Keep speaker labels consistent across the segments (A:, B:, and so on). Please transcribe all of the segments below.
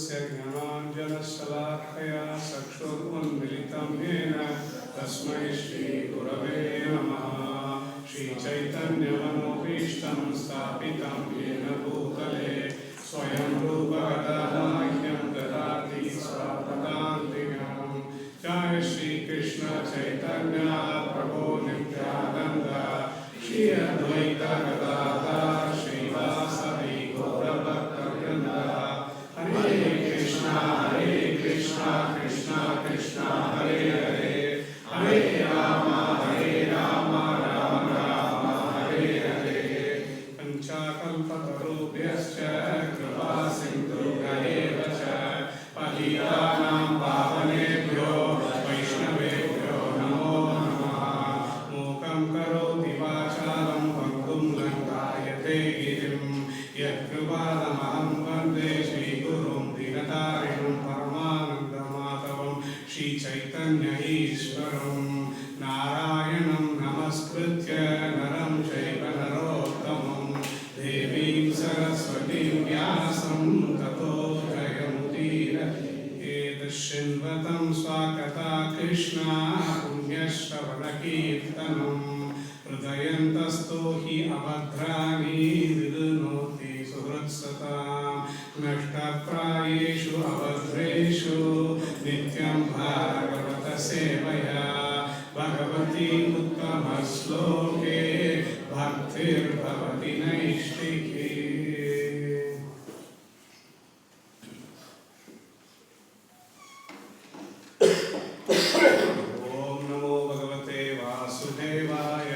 A: तस्य ज्ञानाञ्जनशलाकया चक्षुरुन्मिलितं येन तस्मै श्रीगुरवे नमः। श्रीचैतन्यमनोभीष्टं स्थापितं येन भूतले स्वयं रूपकदाह्यं ददाति स्वपदान्तिकं। जय श्री कृष्ण चैतन्य प्रभो नित्यानन्द श्री अद्वैत गदाधर श्रीवासदि गौरभक्तवृन्द। हरे कृष्णा कृष्णा कृष्णा हरे हरे, हरे राम राम राम हरे हरे। पंचाकल्पतरुभ्यश्च कृपा सिन्धुभ्येव च पतितानां पावनेभ्यो वैष्णवेभ्यो नमो नमः। मूकं करोति वाचालं पङ्गुं लङ्घयते गिरिं यत्कृपातमहं वन्दे श्रीगुरुं दीनतारिणं परमानन्दमाधवं श्रीचैतन्य ईश्वरं। नारायणं नमस्कृत्य नरं चैव नरोत्तमं देवीं सरस्वतीं व्यासं ततो जयमुदीरये। शृण्वतं स्वागता कृष्णा पुण्यश्रवणकीर्तनं हृदयन्तस्तो हि अभद्राणि विदुनोति सुहृत्सतां। नष्टप्रायेषु अभद्रेषु नित्यं भागवतसेवया भगवती उत्तमश्लोके भक्तिर्भवति नैष्टिकी। ओम नमो भगवते वासुदेवाय।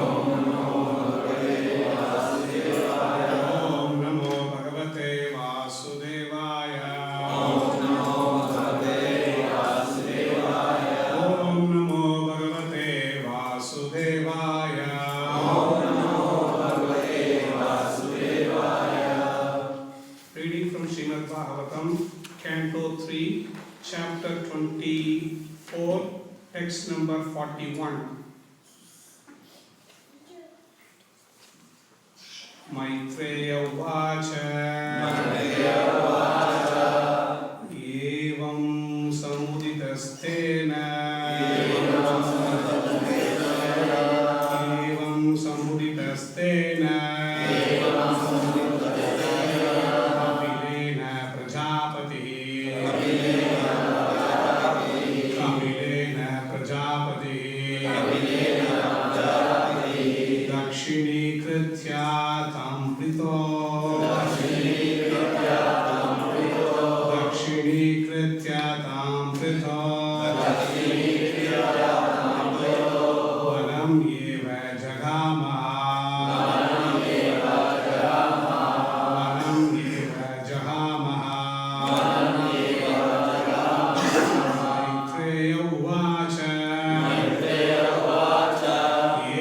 A: ओम नमो भगवते वासुदेवाय। ओम नमो भगवते वासुदेवाय। ओम नमो भगवते वासुदेवाय। ओम नमो भगवते वासुदेवाय। ओम नमो भगवते वासुदेवाय। Reading from Śrīmad Bhāgavatam, Canto 3, Chapter 24, text number 41. Maitreya Uvacha. Evam samuditastena. Evam samuditastena. Kavilena Prajapati. Kavilena Prajapati. Dakshinīkritya tamprito. Dakshinīkritya tamprito. Vanam yeva jagamaha. Vanam yeva jagamaha. Maitreya Uvacha.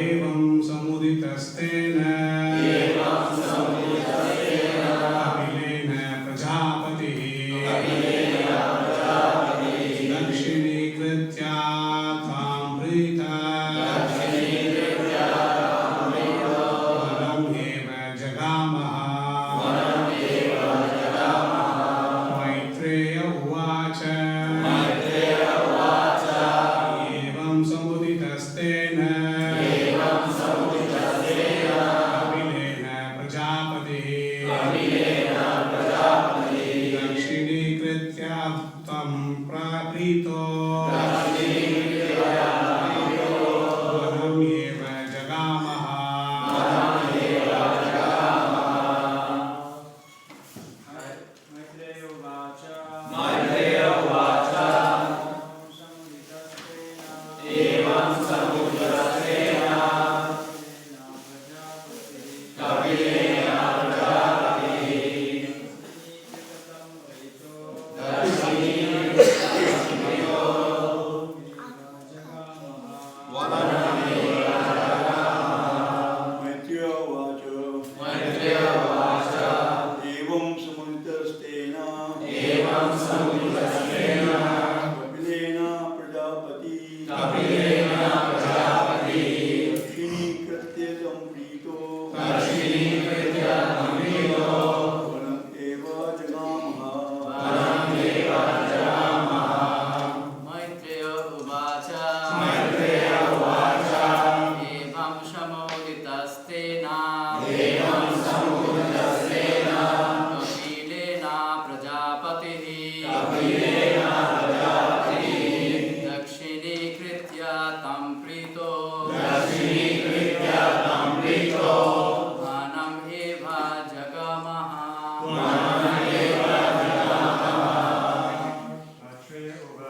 A: Evam samuditastena. Kavilena Prajapati. Dakshinīkritya tamprita. Vanam yeva jagamaha. Maitreya Uvacha. Evam samuditastena. Kavilena Prajapati. Dakshinīkritya tamprito. Vanam yeva jagamaha.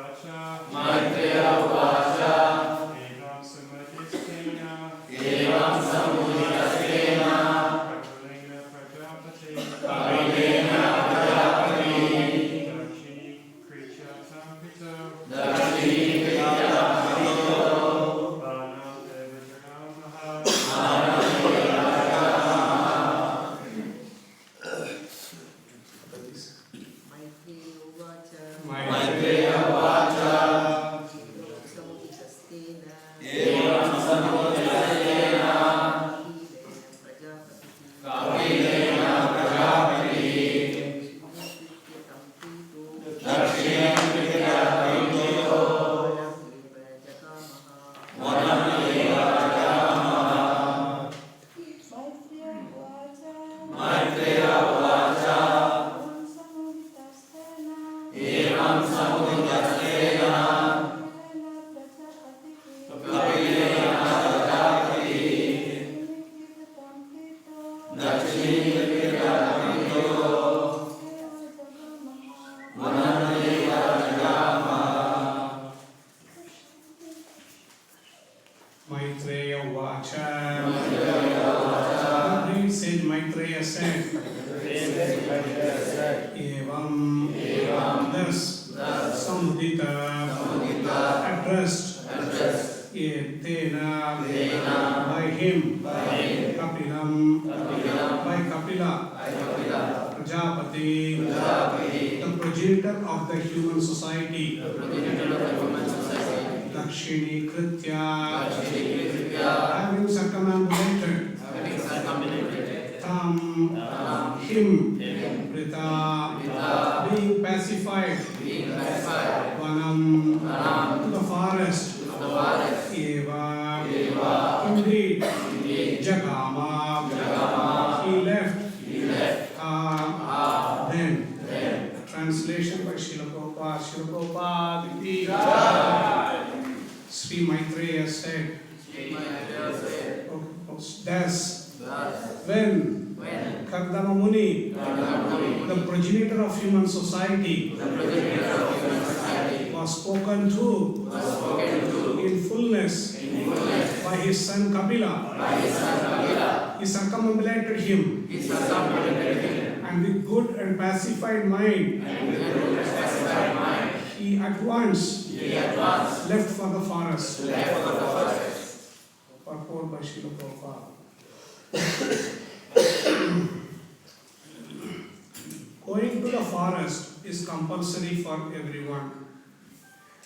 B: Maitreya Uvacha Evam Samudhitastena Kavilena Prajapati Dakshini Krityatapito Maitreya Uvacha Evam Samudhitastena Kavilena Prajapati Dakshini Krityatapito Vanam Eva Jagamaha Maitreya Uvacha Evam Samudhitastena Kavilena Prajapati Dakshini Krityatapito Vanam Eva Jagamaha
A: Maitreya Uvacha.
B: Maitreya Uvacha
A: Please say Maitreya said. Evam. Thus. Samudita. Addressed. Tena. By him. Kapilam. By Kapila. Prajapati. The progenitor of the human society. Dakshini Kritya. Having circumambulated. Tam. Him. Prita. Being pacified. Vanam. To the forest. Eva. Indeed. Jagama. He left. Then. Translation by Srila Prabhupada. Sri Maitreya said. Thus. When Kardama Muni, the progenitor of human society, was spoken to in fullness by his son Kapila, he circumambulated him, and with good and pacified mind, he at once left for the forest. Purport by Srila Prabhupada. Going to the forest is compulsory for everyone.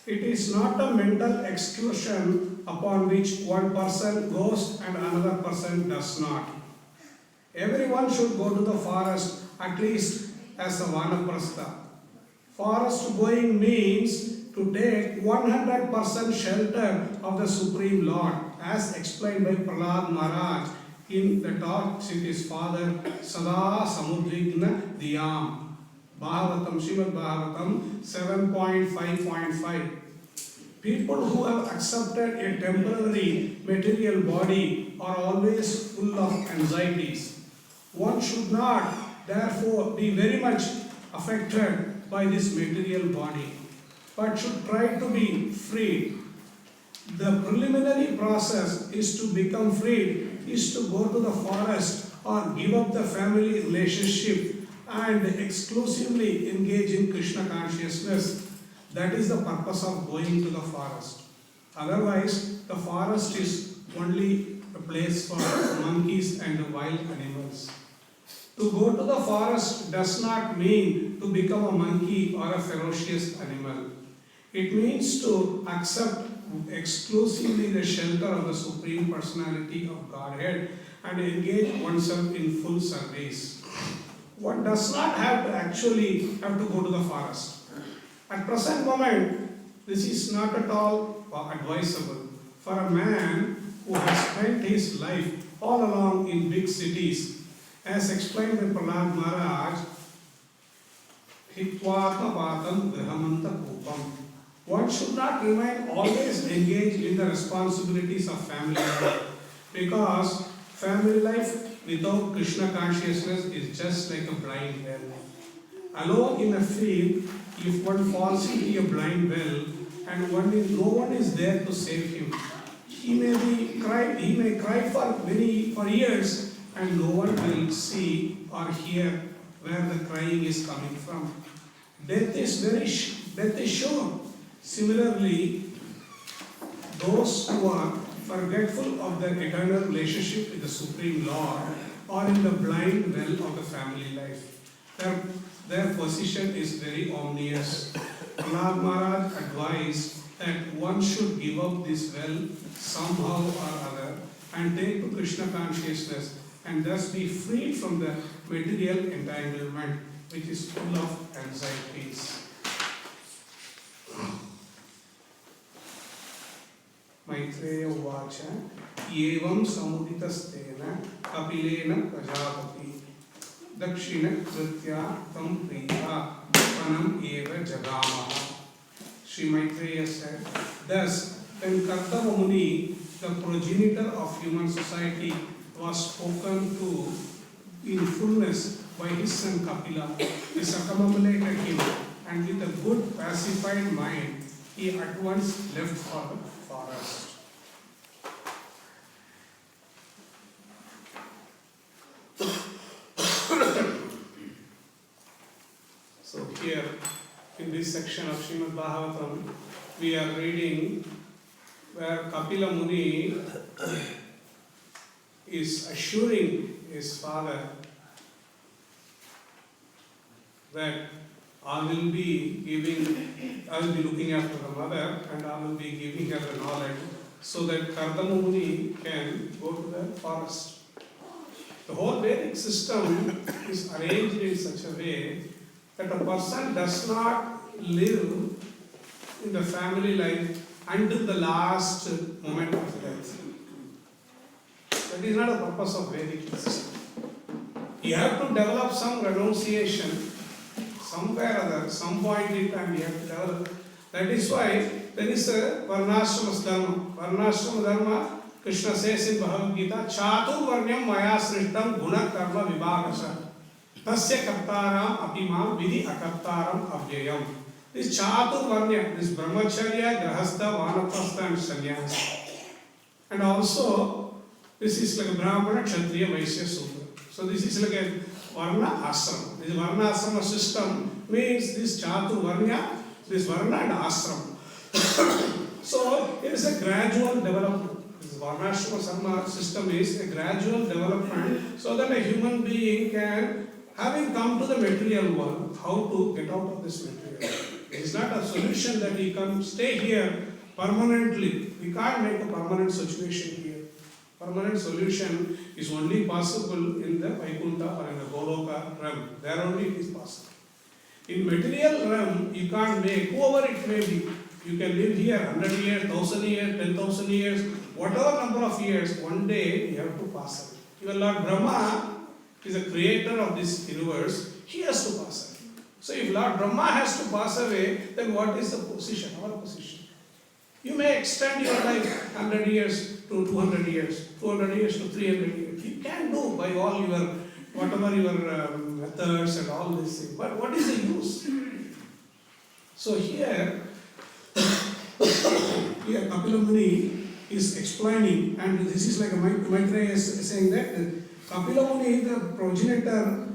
A: It is not a mental excursion upon which one person goes and another person does not. Everyone should go to the forest at least as a vanaprastha. Forest going means to take 100% shelter of the Supreme Lord, as explained by Prahlad Maharaj in the talk with his father, Sada Samudvigna Diyam. Bhagavatam, Śrīmad Bhāgavatam 7.5.5. People who have accepted a temporary material body are always full of anxieties. One should not, therefore, be very much affected by this material body, but should try to be free. The preliminary process is to become free, is to go to the forest or give up the family relationship and exclusively engage in Krishna consciousness. That is the purpose of going to the forest. Otherwise, the forest is only a place for monkeys and wild animals. To go to the forest does not mean to become a monkey or a ferocious animal. It means to accept exclusively the shelter of the Supreme Personality of Godhead and engage oneself in full service. One does not have to go to the forest. At present moment, this is not at all advisable for a man who has spent his life all along in big cities. As explained by Prahlad Maharaj, Hitvātma Pātam Grihamanta Kupam. One should not remain always engaged in the responsibilities of family life, because family life without Krishna consciousness is just like a blind well. alone in a field, if one falls into a blind well and no one is there to save him, he may cry for years and no one will see or hear where the crying is coming from. Death is sure. Similarly, those who are forgetful of their eternal relationship with the Supreme Lord are in the blind well of the family life. Their position is very ominous. Prahlad Maharaj advised that one should give up this well somehow or other and take to Krishna consciousness and thus be freed from the material entanglement which is full of anxieties. Maitreya Uvacha Evam Samuditastena Kapilena Prajapati Dakshina Kritya Tam Priya Panam Eva Jagamaha. Sri Maitreya said, thus, when Kartava Muni, the progenitor of human society, was spoken to in fullness by his son Kapila, he circumambulated him, and with a good pacified mind, he at once left for the forest. So here, in this section of Śrīmad Bhāgavatam, we are reading where Kapila Muni is assuring his father that I will be looking after the mother and I will be giving her the knowledge so that Kardama Muni can go to the forest. The whole Vedic system is arranged in such a way that a person does not live in the family life until the last moment of death. That is not the purpose of Vedic system. You have to develop some renunciation somewhere or other, some point in time you have to develop. That is why there is a Varnashrama Dharma. Varnashrama Dharma, Krishna says in Bhagavad Gita, Chatur Varnyam Maya Srishtam Guna Karma Vibhagasa. Tasya Kartaram Apimam Vidhi Akartaram Avyayam. This Chatur Varnya, this Brahmacharya, Grahastha, Vanaprastha and Sannyasa. And also, this is like a Brahmana, Kshatriya, Vaishya, Sudra. So this is like a Varna Ashram. This Varna Ashrama system means this Chatur Varnya, this Varna and Ashram. So it is a gradual development. This Varna Ashrama system is a gradual development so that a human being can, having come to the material world, how to get out of this material. It is not a solution that we can stay here permanently. We can't make a permanent situation here. Permanent solution is only possible in the Vaikuntha or in the Goloka realm. There only it is possible. In material realm, you can't make, whoever it may be, you can live here 100 years, 1000 years, 10,000 years, whatever number of years, one day you have to pass away. Even Lord Brahma is the creator of this universe, he has to pass away. So if Lord Brahma has to pass away, then what is the position, our position? You may extend your life 100 years to 200 years, 200 years to 300 years. You can do by all your, whatever your methods and all these things. But what is the use? So here Kapila Muni is explaining, and this is like a Maitreya is saying that Kapila Muni, the progenitor,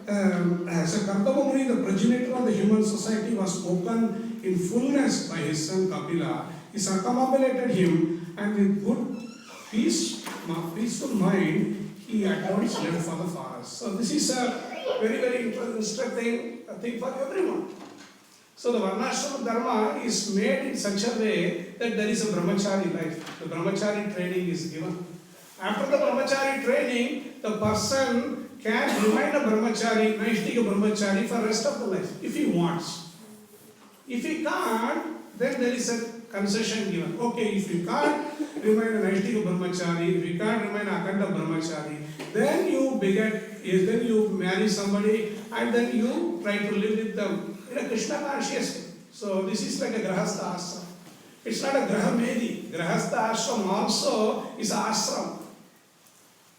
A: as a Kartava Muni, the progenitor of the human society, was spoken in fullness by his son Kapila. He circumambulated him, and with good peaceful mind, he at once left for the forest. So this is a very, very interesting thing for everyone. So the Varnashrama Dharma is made in such a way that there is a brahmachari life. The brahmachari training is given. After the brahmachari training, the person can remain a brahmachari, Naishtika brahmachari for the rest of the life, if he wants. If he can't, then there is a concession given. Okay, if you can't remain a Naishtika brahmachari, if you can't remain a Akhanda brahmachari, then you marry somebody and then you try to live with them in a Krishna consciousness. So this is like a Grahastha ashram. It's not a Grahamedi. Grahastha ashram also is ashram.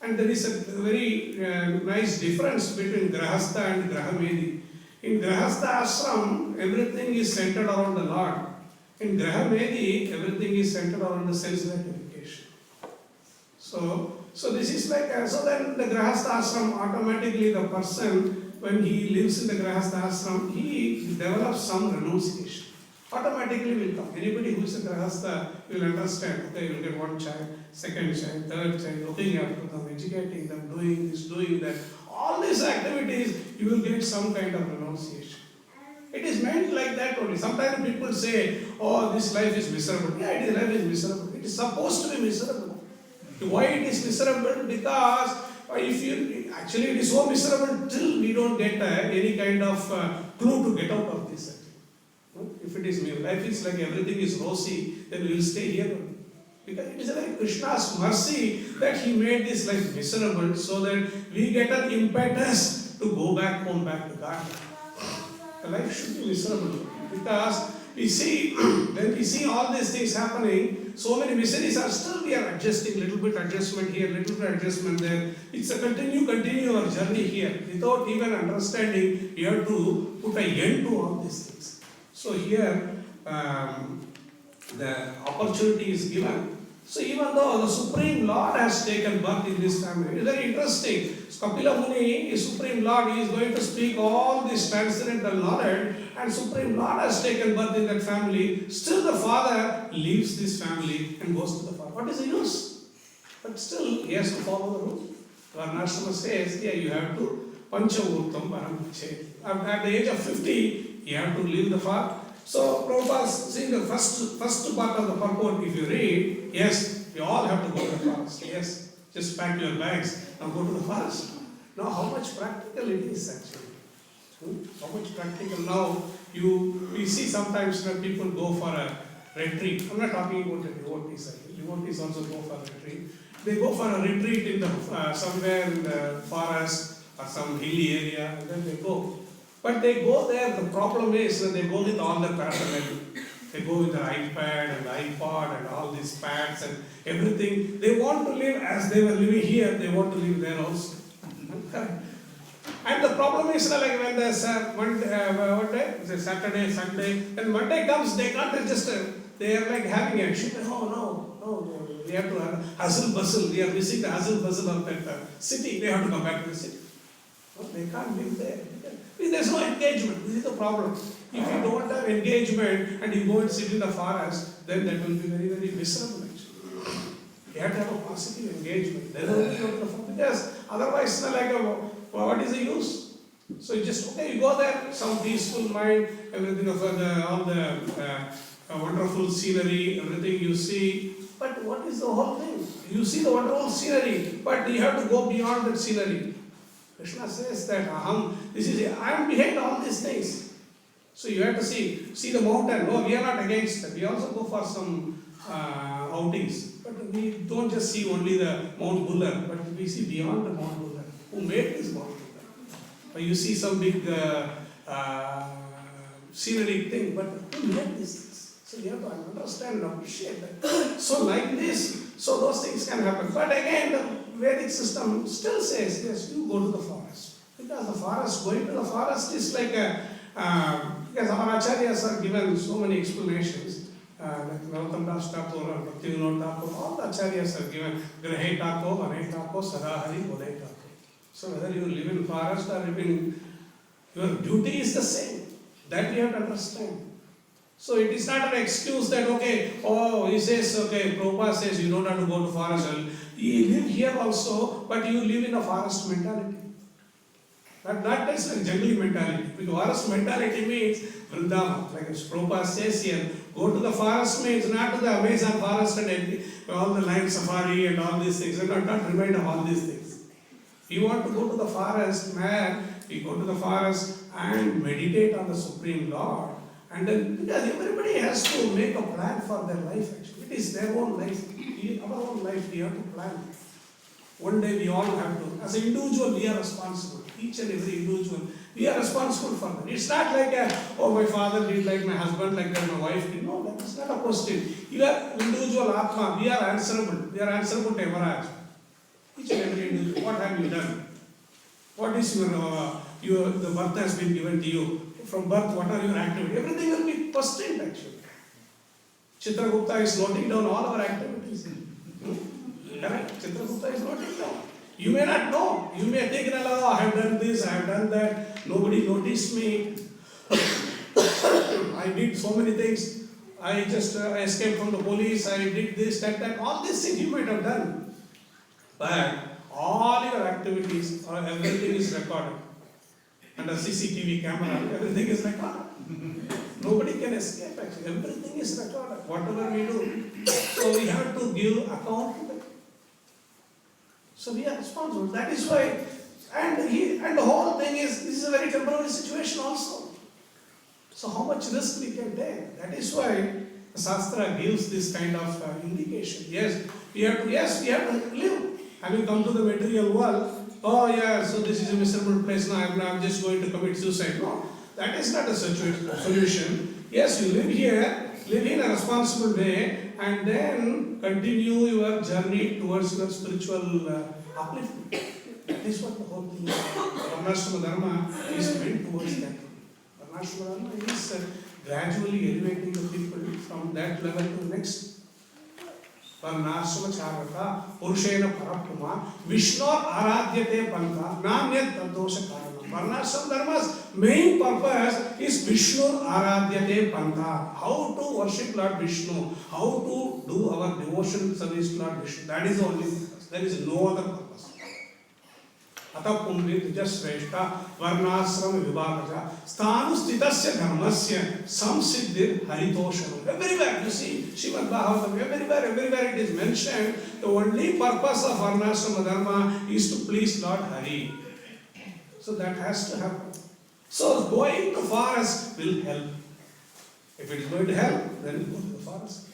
A: And there is a very nice difference between Grahastha and Grahamedi. In Grahastha ashram, everything is centered around the Lord. In Grahamedi, everything is centered around the sense gratification. So this is like, so then the Grahastha ashram, automatically the person, when he lives in the Grahastha ashram, he develops some renunciation. Automatically will come. Anybody who is a Grahastha will understand, okay, you will get one child, second child, third child, looking after them, educating them, doing this, doing that. All these activities, you will get some kind of renunciation. It is meant like that only. Sometimes people say, oh, this life is miserable. Yeah, it is, life is miserable. It is supposed to be miserable. Why it is miserable? Because if you, actually it is so miserable till we don't get any kind of clue to get out of this. If it is life is like everything is rosy, then we will stay here. Because it is like Krishna's mercy that he made this life miserable so that we get an impetus to go back home, back to God. The life should be miserable because we see, when we see all these things happening, so many miseries are still we are adjusting, little bit adjustment here, little bit adjustment there. It's a continue our journey here. Without even understanding, you have to put an end to all these things. So here, the opportunity is given. So even though the Supreme Lord has taken birth in this family, it is very interesting. Kapila Muni is Supreme Lord, he is going to speak all this transcendental knowledge, and Supreme Lord has taken birth in that family. Still the father leaves this family and goes to the father. What is the use? But still he has to follow the rule. Varnashrama says, yeah, you have to Panchavurtam Paramachet. At the age of 50, you have to leave the farm. So Prabhupada saying the first part of the purport, if you read, yes, you all have to go to the forest. Yes, just pack your bags, now go to the forest. Now how much practical it is actually. How much practical. Now we see sometimes when people go for a retreat. I'm not talking about the devotees. Devotees also go for a retreat. They go for a retreat in the somewhere in the forest or some hilly area, and then they go. But they go there, the problem is that they go with all the paraphernalia. They go with their iPad and iPod and all these pads and everything. They want to live as they were living here, they want to live there also. And the problem is like when there's Saturday, Sunday, and Monday comes, they can't register. They are like having a shit. Oh no, we have to have hustle bustle. We are missing the hustle bustle of that city. They have to come back to the city. No, they can't live there. There's no engagement. This is the problem. If you don't have engagement and you go and sit in the forest, then that will be very, very miserable actually. You have to have a positive engagement. Because otherwise, what is the use? So you just, okay, you go there, some peaceful mind, everything of all the wonderful scenery, everything you see. But what is the whole thing? You see the wonderful scenery, but you have to go beyond that scenery. Krishna says that I am behind all these things. So you have to see the mountain. No, we are not against that. We also go for some outings. But we don't just see only the Mount Buller, but we see beyond the Mount Buller. Who made this Mount Buller? Or you see some big scenery thing, but who made these things? So you have to understand and appreciate that. So like this, so those things can happen. But again, the Vedic system still says, yes, you go to the forest. Because the forest, going to the forest is like because our acharyas are given so many explanations, like Narottam Das Thakur and Bhaktivedanta Thakur, all the acharyas are given, Grahe Tako, Mane Tako, Sada Hari, Bole Tako. So whether you live in forest or live in, your duty is the same. That you have to understand. So it is not an excuse that, okay, he says, okay, Prabhupada says you don't have to go to forest. You live here also, but you live in a forest mentality. That is like jungle mentality. Because forest mentality means Vrindavan. Like as Prabhupada says here, go to the forest means not to the Amazon forest and all the lion safari and all these things. You not remind of all these things. You want to go to the forest, man, you go to the forest and meditate on the Supreme Lord. And then, because everybody has to make a plan for their life actually. It is their own life. Our own life, we have to plan. One day we all have to. As an individual, we are responsible. Each and every individual, we are responsible for that. It's not like, my father did like my husband, like that my wife did. No, that is not a question. You are individual Atma. We are answerable. We are answerable to Evaraj. Each and every individual. What have you done? What is your the birth has been given to you. From birth, what are your activities? Everything will be questioned actually. Chitragupta is noting down all our activities. Correct? Chitragupta is noting down. You may not know. You may think, oh, I have done this, I have done that. Nobody noticed me. I did so many things. I just escaped from the police. I did this, that. All these things you might have done. But all your activities, or everything is recorded. Under CCTV camera, everything is recorded. Nobody can escape actually. Everything is recorded. Whatever we do. So we have to give account to them. So we are responsible. That is why, and the whole thing is, this is a very temporary situation also. So how much risk we can take? That is why the Shastra gives this kind of indication. Yes, we have to live. Having come to the material world, oh yeah, so this is a miserable place now, I'm just going to commit suicide. No, that is not a solution. Yes, you live here, live in a responsible way, and then continue your journey towards your spiritual upliftment. That is what the whole thing is. Varnashrama Dharma is meant towards that. Varnashrama Dharma is gradually elevating the people from that level to the next. Varnashrama Purushena Parapuma Vishnor Aradhyate Panta Namyat Tadosha Karanam. Varnashrama Dharma's main purpose is Vishnor Aradhyate Panta. How to worship Lord Vishnu, how to do our devotion service to Lord Vishnu. That is the only purpose. There is no other purpose. Atha Pumrit Jashreshta Varnashrama Vibhagaja Sthanu Stitasya Dharmasya Samsiddhir Haritoshanam. Everywhere you see Śrīmad Bhāgavatam, everywhere it is mentioned, the only purpose of Varnashrama Dharma is to please Lord Hare. So that has to happen. So going to forest will help. If it is going to help, then go to the forest.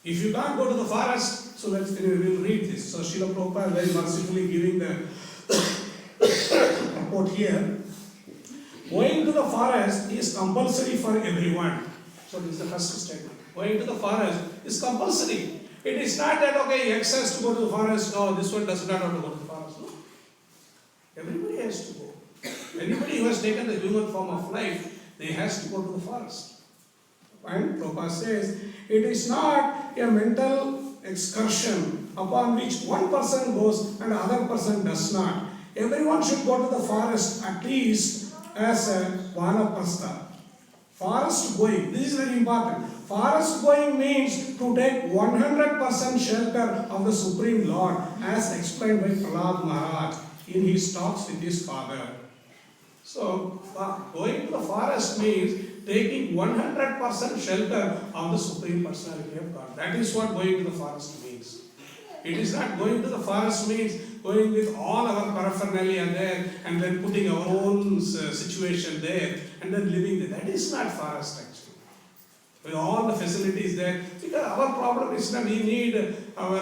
A: If you can't go to the forest, so let's we will read this. So Srila Prabhupada very mercifully giving the report here. Going to the forest is compulsory for everyone. So this is the first statement. Going to the forest is compulsory. It is not that okay, X has to go to the forest. No, this one does not have to go to the forest. No. Everybody has to go. Anybody who has taken the human form of life, they has to go to the forest. And Prabhupada says, it is not a mental excursion upon which one person goes and the other person does not. Everyone should go to the forest at least as a vanaprastha. Forest going, this is very important. Forest going means to take 100% shelter of the Supreme Lord, as explained by Prahlad Maharaj in his talks with his father. So, going to the forest means taking 100% shelter of the Supreme Personality of God. That is what going to the forest means. It is not going to the forest means going with all our paraphernalia there and then putting our own situation there and then living there. That is not forest actually. With all the facilities there, because our problem is that we need our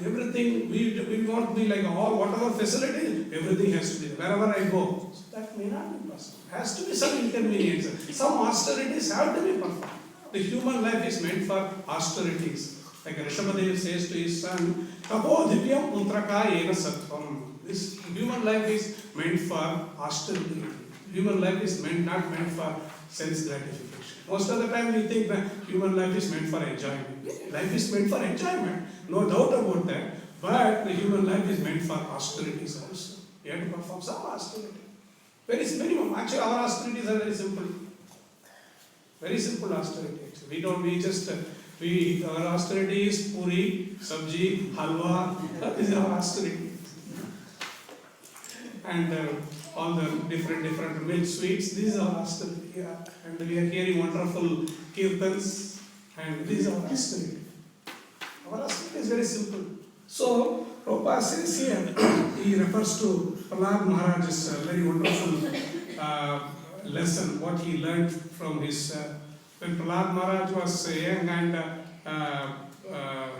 A: everything, we want to be like all whatever facility, everything has to be there. Wherever I go, so that may not be possible. Has to be some inconvenience. Some austerities have to be performed. The human life is meant for austerities. Like Rishabhadev says to his son, Tapo Divyam Putraka Ena Sattvam. This human life is meant for austerity. Human life is not meant for sense gratification. Most of the time we think that human life is meant for enjoyment. Life is meant for enjoyment, no doubt about that. But the human life is meant for austerities also. We have to perform some austerity. Very minimum. Actually, our austerities are very simple. Very simple austerity. Actually. Our austerity is puri, sabji, halwa. That is our austerity. And all the different milk sweets, these are austerity. Yeah. And we are hearing wonderful kirtans, and these are austerity. Our austerity is very simple. So, Prabhupada says here, he refers to Prahlad Maharaj's very wonderful lesson, what he learned from his, when Prahlad Maharaj was young and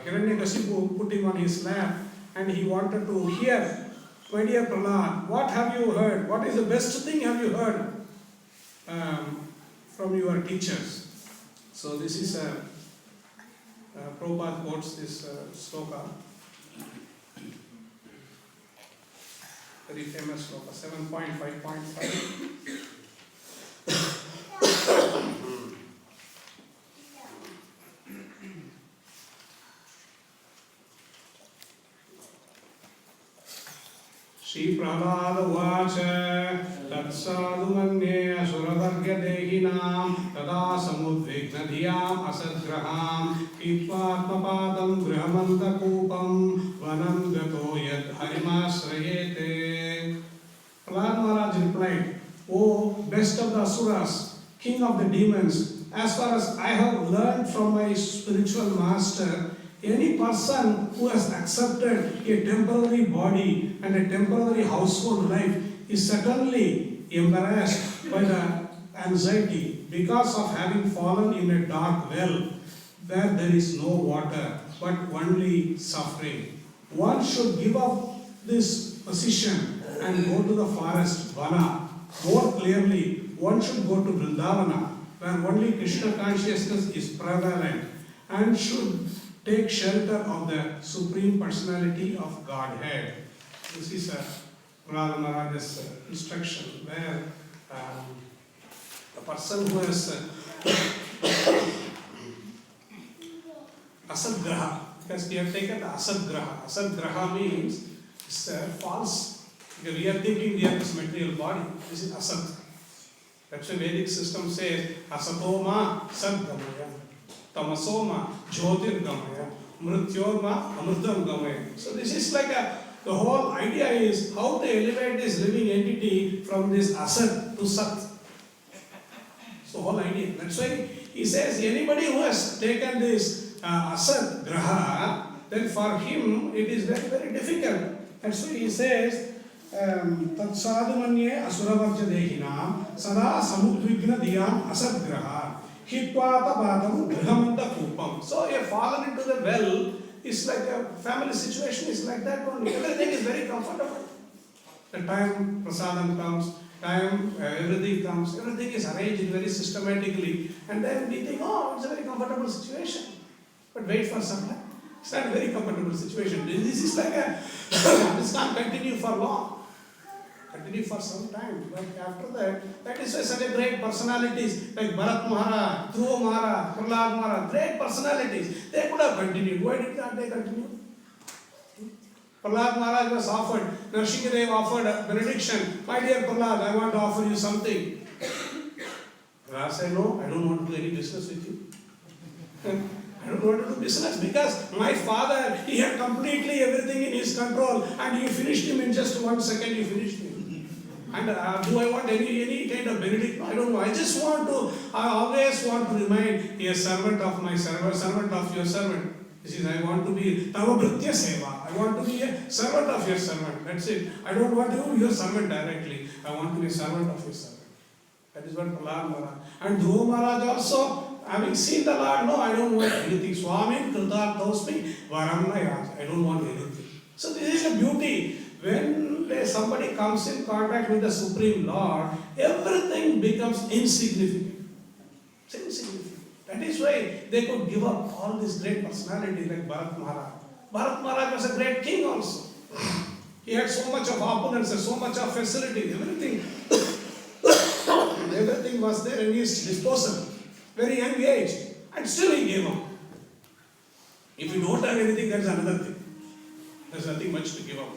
A: Hiranyakashipu put him on his lap and he wanted to hear, my dear Prahlad, what have you heard? What is the best thing have you heard from your teachers? So this is Prabhupada quotes this sloka. very famous sloka, 7.5.5. Shri Prabhupada Uvacha Tatsadu Manye Asuravarga Dehinam Tada Samudvigna Dhyam Asadgraham Kitvatmapadam Grahamanta Kupam Vanam Gato Yad Harimasrayete. Prahlad Maharaj replied, O best of the Asuras, king of the demons, as far as I have learned from my spiritual master, any person who has accepted a temporary body and a temporary household life is certainly embarrassed by the anxiety because of having fallen in a dark well where there is no water but only suffering. One should give up this position and go to the forest, Vana. More clearly, one should go to Vrindavana, where only Krishna consciousness is prevalent, and should take shelter of the Supreme Personality of Godhead. This is Prahlad Maharaj's instruction, where the person who has Asadgraha, because we have taken the Asadgraha. Asadgraha means it's false. Because we are thinking we have this material body. This is Asad. That's why Vedic system says Asatoma Sadgamaya, Tamasoma Jyotirgamaya, Mrityorma Amritam Gamaya. So this is like the whole idea is how to elevate this living entity from this Asad to Sat. So whole idea. That's why he says anybody who has taken this Asad Graha, then for him it is very, very difficult. That's why he says Tatsadu Manye Asuravarja Dehinam Sada Samudvigna Dhyam Asadgraha Hitvata Badam Grahamanta Kupam. So you have fallen into the well. It's like a family situation is like that only. Everything is very comfortable. The time prasadam comes, time everything comes, everything is arranged very systematically, and then we think, oh, it's a very comfortable situation. But wait for some time. It's not a very comfortable situation. This is like this can't continue for long. Continue for some time. But after that is why such a great personalities like Bharat Maharaj, Dhruva Maharaj, Prahlad Maharaj, great personalities. They could have continued. Why did not they continue? Prahlad Maharaj was offered, Narsingadev offered a benediction. My dear Prahlad, I want to offer you something. Prahlad said, no, I don't want to do any business with you. I don't want to do business because my father, he had completely everything in his control and you finished him in just 1 second, you finished him. And do I want any kind of benedict? No, I don't know. I always want to remain a servant of my servant, servant of your servant. This is, I want to be Tava Bhritya Seva. I want to be a servant of your servant. That's it. I don't want to be your servant directly. I want to be a servant of your servant. That is what Prahlad Maharaj. And Dhruva Maharaj also, having seen the Lord, no, I don't want anything. Swami, Kṛtārthosmi, Varamnayaj. I don't want anything. So this is a beauty. When somebody comes in contact with the Supreme Lord, everything becomes insignificant. It's insignificant. That is why they could give up all this great personality like Bharat Maharaj. Bharat Maharaj was a great king also. He had so much of opulence, so much of facility, everything. Everything was there in his disposal. Very young age. And still he gave up. If you don't have anything, that's another thing. There's nothing much to give up.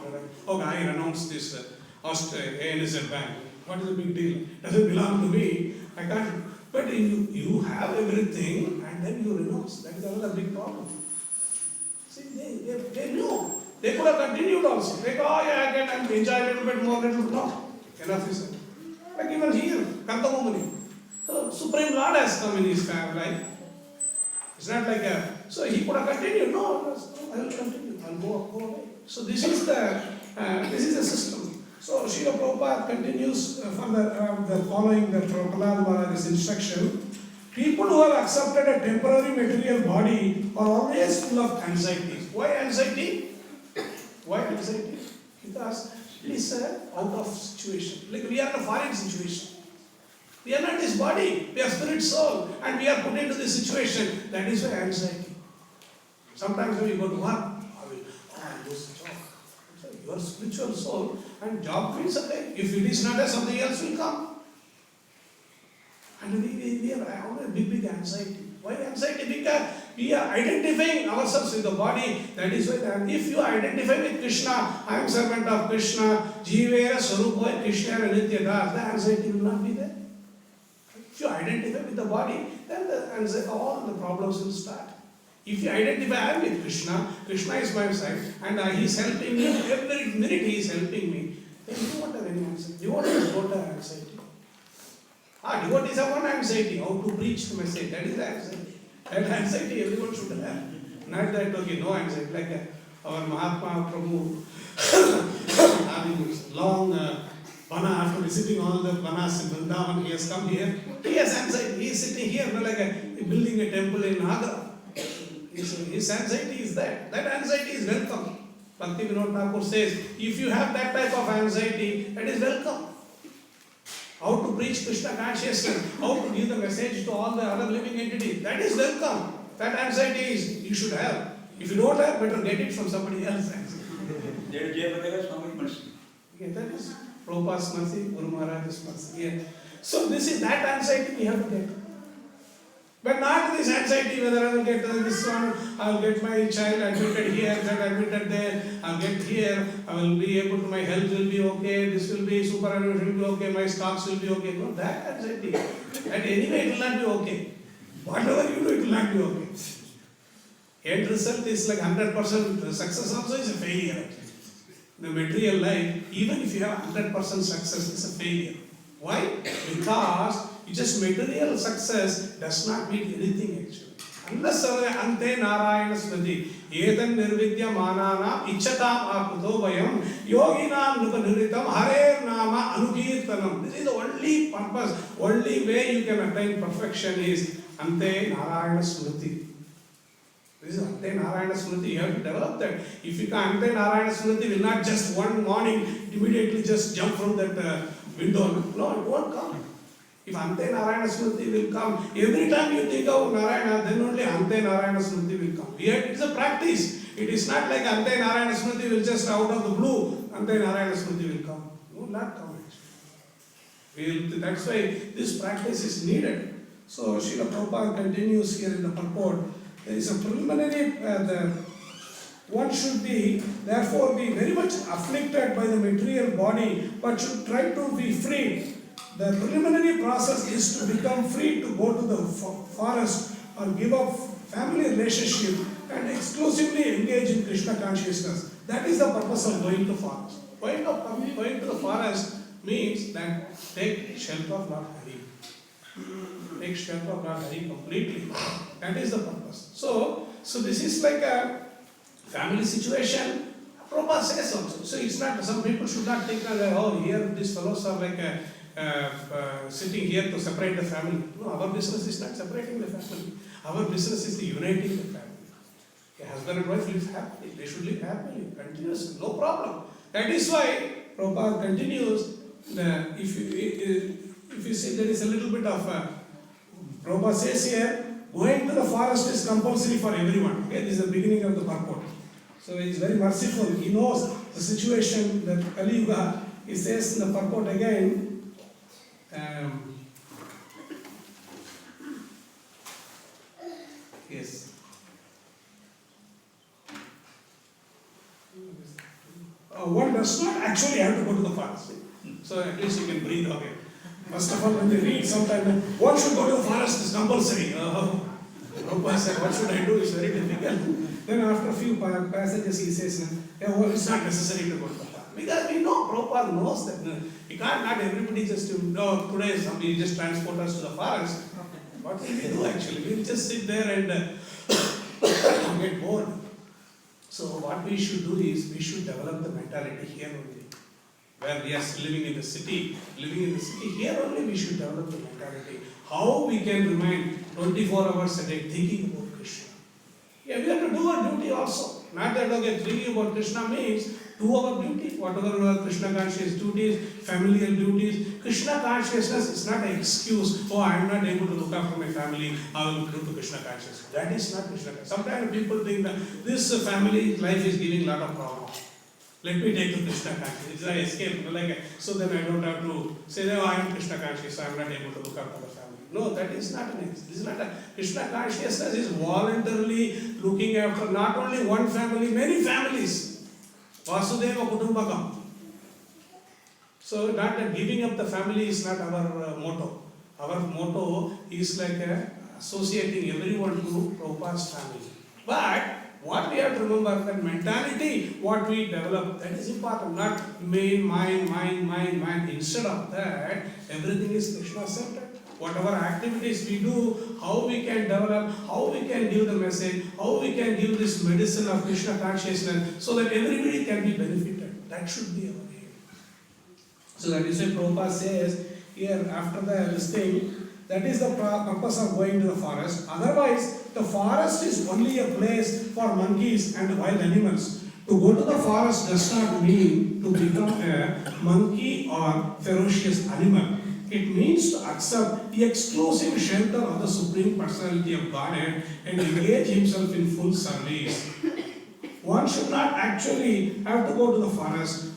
A: Okay, I renounced this ANZ bank. What is the big deal? Doesn't belong to me. I can't. But you have everything and then you renounce. That is another big problem. See, they knew. They could have continued also. They go, oh yeah, I can enjoy a little bit more, little bit. No. Enough is it. Like even here, Kartamamuni. So Supreme Lord has come in his life. It's not like a. So he could have continued. No, I will continue. I'll go away. So this is the system. So Srila Prabhupada continues the following the Prahlad Maharaj's instruction. People who have accepted a temporary material body are always full of anxieties. Why anxiety? Why anxiety? Because it is out of situation. Like we are in a foreign situation. We are not this body. We are spirit soul. And we are put into this situation. That is why anxiety. Sometimes when we go to work, I lose the job. So your spiritual soul and job means okay. If it is not there, something else will come. And we have a big anxiety. Why anxiety? Because we are identifying ourselves with the body. That is why, and if you identify with Krishna, I am servant of Krishna, Jivera Swarupa Krishna Nitya Das, the anxiety will not be there. If you identify with the body, then the anxiety, all the problems will start. If you identify, I am with Krishna, Krishna is my side, and he is helping me, every minute he is helping me, then you won't have any anxiety. Devotees don't have anxiety. Devotees have one anxiety, how to preach the message, that is the anxiety. That anxiety everyone should have. Not that, okay, no anxiety, like our Mahatma Prabhu having long Vana, after visiting all the Vanas in Vrindavan, he has come here, he has anxiety, he is sitting here, building a temple in Agra. His anxiety is that. That anxiety is welcome. Bhaktivedanta says, if you have that type of anxiety, that is welcome. How to preach Krishna consciousness, how to give the message to all the other living entities, that is welcome. That anxiety is, you should have. If you don't have, better get it from somebody else. Yeah, that is Prabhupada's mercy, Guru Maharaj's mercy. Yeah. So this is that anxiety we have to get. But not this anxiety whether I will get this one, I will get my child admitted here, that admitted there, I will get here, I will be able to, my health will be okay, this will be superannuation will be okay, my stocks will be okay. No, that anxiety. And anyway it will not be okay. Whatever you do, it will not be okay. End result is like 100% success also is a failure. The material life, even if you have 100% success, is a failure. Why? Because just material success does not mean anything actually. Unless ante narayana smriti, etan nirvidya manana ichatam aputo vayam yoginam nupaniritam hare nama anukirtanam. This is the only purpose, only way you can attain perfection is ante narayana smriti. This is ante narayana smriti, you have to develop that. If you can, ante narayana smriti will not just one morning immediately just jump from that window. No, it won't come. If Ante Narayana Smriti will come, every time you think of Narayana, then only Ante Narayana Smriti will come. Yet it is a practice. It is not like Ante Narayana Smriti will just out of the blue, Ante Narayana Smriti will come. It will not come actually. That's why this practice is needed. So Srila Prabhupada continues here in the purport. There is a preliminary, one should be, therefore be very much afflicted by the material body, but should try to be free. The preliminary process is to become free to go to the forest or give up family relationship and exclusively engage in Krishna consciousness. That is the purpose of going to forest. Going to the forest means that take shelter of Lord Hare. Take shelter of Lord Hare completely. That is the purpose. So this is like a family situation. Prabhupada says also. So it's not, some people should not think that, oh, here these fellows are like sitting here to separate the family. No, our business is not separating the family. Our business is uniting the family. A husband and wife live happily. They should live happily, continuously, no problem. That is why Prabhupada continues. If you see, there is a little bit of Prabhupada says here, going to the forest is compulsory for everyone. Okay, this is the beginning of the purport. So he is very merciful. He knows the situation that Kali Yuga. He says in the purport again. Yes. One does not actually have to go to the forest. So at least you can breathe okay. First of all, when they read sometime, one should go to the forest is compulsory. Prabhupada said, what should I do? It's very difficult. Then after a few passages he says, it's not necessary to go to the forest. Because we know, Prabhupada knows that we can't, not everybody just today somebody just transport us to the forest. What will we do actually? We'll just sit there and get bored. So what we should do is, we should develop the mentality here only. Where we are living in the city, here only we should develop the mentality. How we can remain 24 hours a day thinking about Krishna. Yeah, we have to do our duty also. Not that, okay, thinking about Krishna means do our duty, whatever our Krishna conscious duties, familial duties. Krishna consciousness is not an excuse, oh, I am not able to look after my family, I will do to Krishna consciousness. That is not Krishna consciousness. Sometimes people think that this family life is giving a lot of problems. Let me take to Krishna consciousness. I escape. So then I don't have to say, oh, I am Krishna conscious, so I am not able to look after the family. No, that is not an excuse. This is not a Krishna consciousness is voluntarily looking after not only one family, many families. Vasudeva Kutumbakam. So not that giving up the family is not our motto. Our motto is like associating everyone to Prabhupada's family. But what we have to remember, that mentality, what we develop, that is important. Not mine. Instead of that, everything is Krishna-centered. Whatever activities we do, how we can develop, how we can give the message, how we can give this medicine of Krishna consciousness, so that everybody can be benefited. That should be our aim. So that is why Prabhupada says here after this thing, that is the purpose of going to the forest. Otherwise, the forest is only a place for monkeys and wild animals. To go to the forest does not mean to become a monkey or ferocious animal. It means to accept the exclusive shelter of the Supreme Personality of Godhead and engage himself in full service. One should not actually have to go to the forest.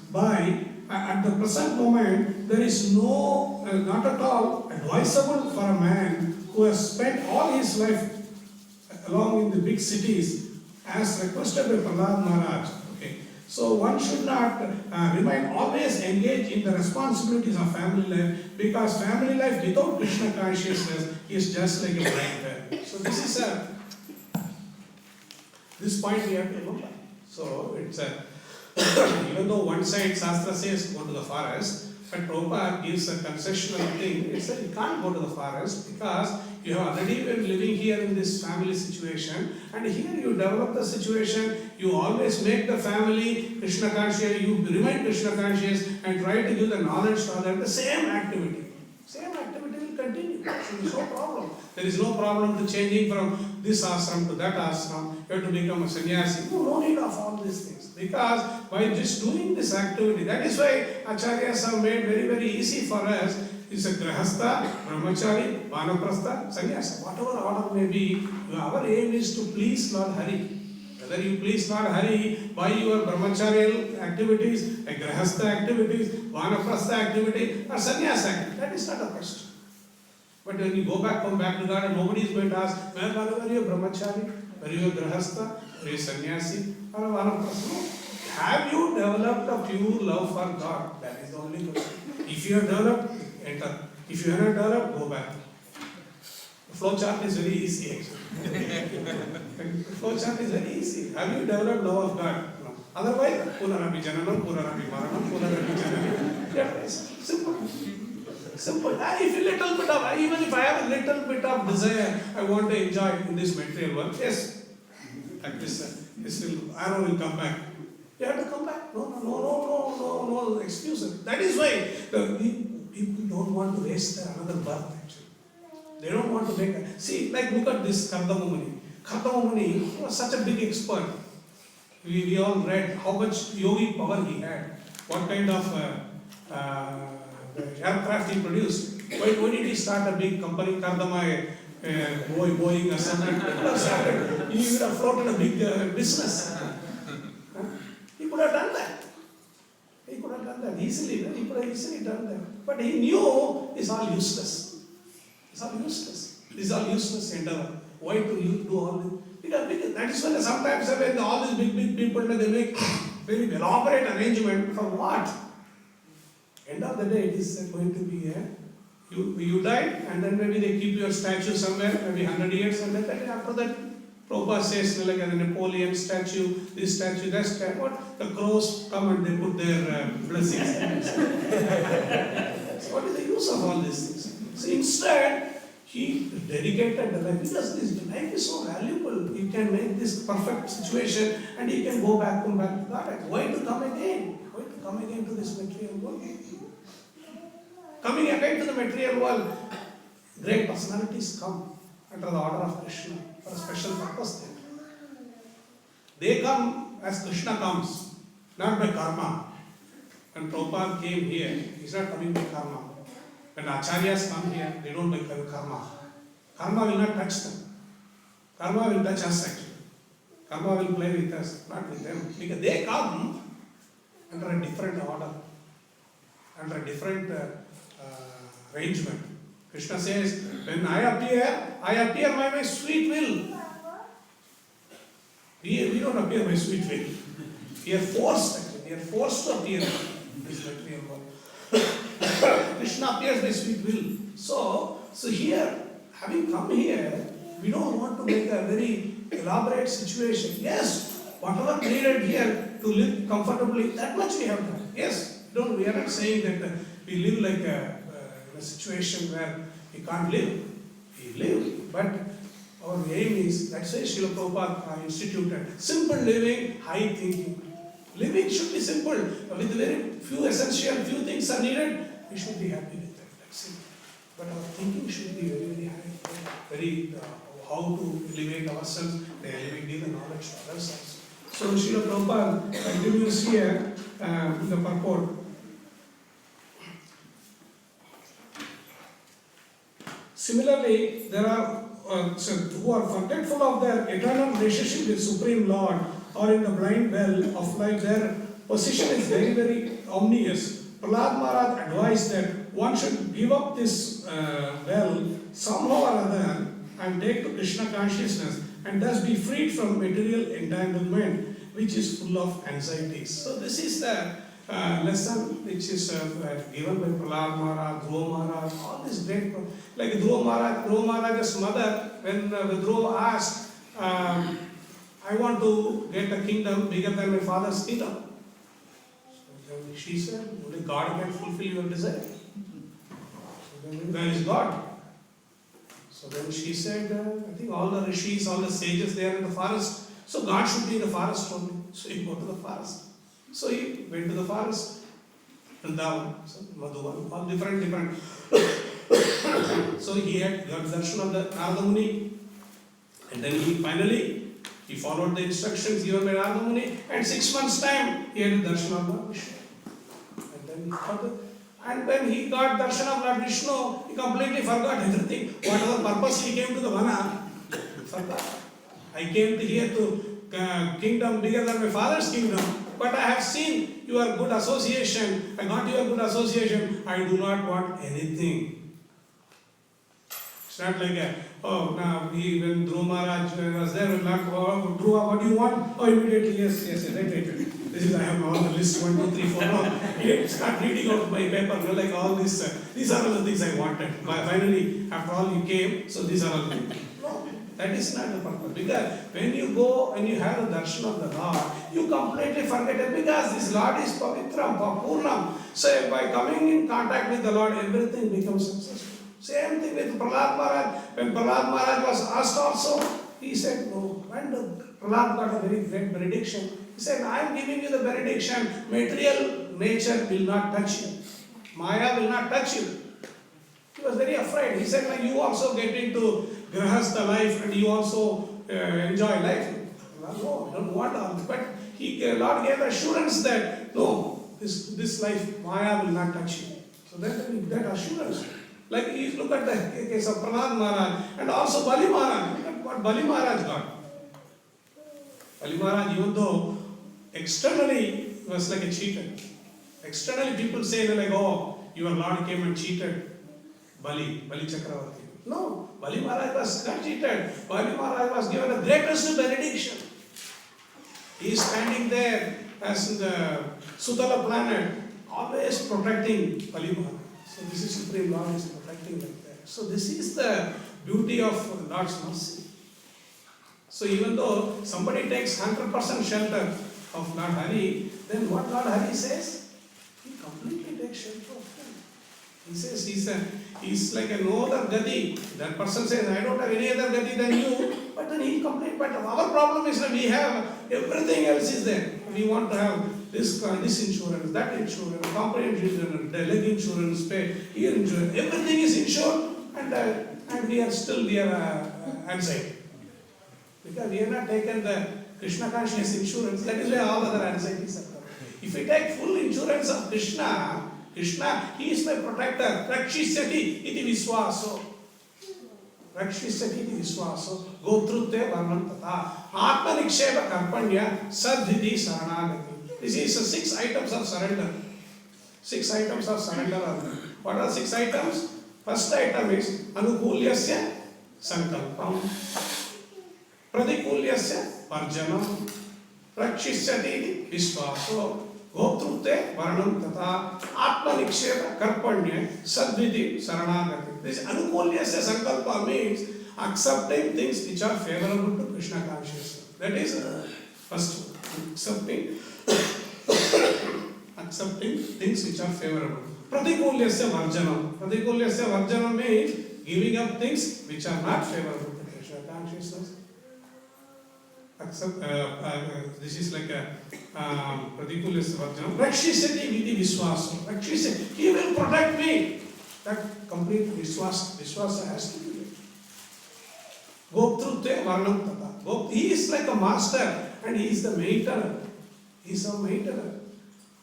A: At the present moment, there is not at all advisable for a man who has spent all his life along in the big cities, as requested by Prahlad Maharaj. Okay. So one should not remain always engaged in the responsibilities of family life, because family life without Krishna consciousness is just like a blind bear. So this point we have to remember. So it's even though one side Shastra says go to the forest, but Prabhupada gives a concessional thing. It said you can't go to the forest because you have already been living here in this family situation, and here you develop the situation, you always make the family Krishna conscious, you remain Krishna conscious and try to give the knowledge to others. The same activity will continue. So there is no problem. There is no problem to changing from this ashram to that ashram. You have to become a sannyasi. No need of all these things. Because by just doing this activity, that is why acharyas have made very, very easy for us. It's a grahastha, brahmachari, vanaprastha, sannyasa. Whatever order may be, our aim is to please Lord Hare. Whether you please Lord Hare by your brahmacharial activities, a grahastha activities, vanaprastha activity, or sannyasa activity, that is not a question. But when you come back to God, and nobody is going to ask, where are you a brahmachari, where are you a grahastha, where are you a sannyasi, or a vanaprastha? Have you developed a pure love for God? That is the only question. If you have developed, enter. If you have not developed, go back. The flow chart is very easy actually. The flow chart is very easy. Have you developed love of God? No. Otherwise, punarapi jananam, punarapi maranam, punarapi jananam. Yes, simple. Simple. Even if I have a little bit of desire, I want to enjoy in this material world. Yes, like this, arrow will come back. You have to come back. No excuses. That is why people don't want to waste another birth actually. They don't want to make a... See, look at this Kardama Muni. Kardama Muni was such a big expert. We all read how much yogi power he had. What kind of aircraft he produced. Why did he start a big company, Kardama, Boeing or something? He would have floated a big business. He could have done that. He could have done that easily. He could have easily done that. But he knew it's all useless. It's all useless. It's all useless endeavor. Why do you do all this? Because that is when sometimes when all these big people, they make very elaborate arrangement for what? End of the day, it is going to be you die, and then maybe they keep your statue somewhere, maybe 100 years, and then after that, Prabhupada says, like a Napoleon statue, this statue, that statue, what? The crows come and they put their blessings. So what is the use of all these things? So instead, he dedicated the life, because this life is so valuable. You can make this perfect situation and you can go back to God. Why to come again? Why to come again to this material world? Coming again to the material world, great personalities come under the order of Krishna for a special purpose. They come as Krishna comes, not by karma. When Prabhupada came here, he's not coming by karma. When acharyas come here, they don't make karma. Karma will not touch them. Karma will touch us actually. Karma will play with us, not with them. Because they come under a different order, under a different arrangement. Krishna says, when I appear by my sweet will. We don't appear by sweet will. We are forced, actually. We are forced to appear in this material world. Krishna appears by sweet will. So here, having come here, we don't want to make a very elaborate situation. Yes, whatever needed here to live comfortably, that much we have done. Yes, we are not saying that we live like in a situation where we can't live. We live, but our aim is, that's why Srila Prabhupada instituted simple living, high thinking. Living should be simple, with very few essential, few things are needed, we should be happy with that. That's it. But our thinking should be very, very high, very how to elevate ourselves, give the knowledge to others also. So Srila Prabhupada continues here in the purport. Similarly, there are who are forgetful of their eternal relationship with Supreme Lord or in the blind well of life, their position is very, very ominous. Prahlad Maharaj advised that one should give up this well somehow or other and take to Krishna consciousness and thus be freed from material entanglement which is full of anxieties. So this is the lesson which is given by Prahlad Maharaj, Dhruva Maharaj, all these great, like Dhruva Maharaj's mother, when Dhruva asked, I want to get a kingdom bigger than my father's kingdom. So she said, only God can fulfill your desire. So then, where is God? So then she said, I think all the rishis, all the sages, they are in the forest. So God should be in the forest only. So he go to the forest. So he went to the forest and down, so Madhuvan, all different. So he had got darshan of the Narada Muni, and then he followed the instructions given by Narada Muni, and 6 months' time he had darshan of Lord Vishnu. And then and when he got darshan of Lord Vishnu, he completely forgot everything. Whatever purpose he came to the Vana, forgot. I came to here to kingdom bigger than my father's kingdom. But I have seen your good association. I got your good association. I do not want anything. It's not like now when Dhruva Maharaj was there, Dhruva, what do you want? Oh, immediately, yes, wait. This is, I have all the list 1, 2, 3, 4. No, start reading out my paper, like all this. These are all the things I wanted. But finally, after all, you came, so these are all the things. No, that is not the purpose. Because when you go and you have the darshan of the Lord, you completely forget it because this Lord is Pavitram, Purnam. So by coming in contact with the Lord, everything becomes successful. Same thing with Prahlad Maharaj. When Prahlad Maharaj was asked also, he said, no. And Prahlad got a very great benediction. He said, I am giving you the benediction. Material nature will not touch you. Maya will not touch you. He was very afraid. He said, you also get into grahastha life and you also enjoy life. No, I don't want all. But Lord gave assurance that, no, this life, Maya will not touch you. So then that assurance. Like you look at the case of Prahlad Maharaj and also Bali Maharaj. Look at what Bali Maharaj got. Bali Maharaj, even though externally was like a cheater. Externally people say like, oh, your Lord came and cheated Bali Chakravarti. No, Bali Maharaj was not cheated. Bali Maharaj was given the greatest benediction. He is standing there as in the Sutala planet, always protecting Bali Maharaj. So this is Supreme Lord is protecting like that. So this is the beauty of Lord's mercy. So even though somebody takes 100% shelter of Lord Hari, then what Lord Hari says? He completely takes shelter of him. He says he's like a no other gati. That person says, I don't have any other gati than you, but then he completely. But our problem is that we have everything else is there. We want to have this insurance, that insurance, comprehensive insurance, leg insurance, ear insurance, everything is insured, and we are anxiety. Because we have not taken the Krishna consciousness insurance, that is why all other anxieties are coming. If we take full insurance of Krishna, he is my protector. Rakshisyati iti viswaso. Rakshisyati iti viswaso. Gotrute varman tata. Atma niksheva karpanya sadhiti saranagati. This is 6 items of surrender. 6 items of surrender are there. What are 6 items? First item is Anukulyasya Sankalpam, Pradikulyasya Parjanam, Prakshisyati Vishvaso, Goptrute Varanam Tata, Atma Niksheta Karpanya, Sadviti Saranagati. This Anukulyasya Sankalpa means accepting things which are favorable to Krishna consciousness. That is first one. Accepting things which are favorable. Pratikulyasya Varjanam. Pratikulyasya Varjanam means giving up things which are not favorable to Krishna consciousness. Accept, this is like a Pratikulyasya Varjanam. Rakshisati Viti Vishwasa. Rakshisati, he will protect me. That complete Vishwasa. Vishwasa has to be there. Goptrute Varnam Tata. He is like a master and he is the maintainer. He is our maintainer.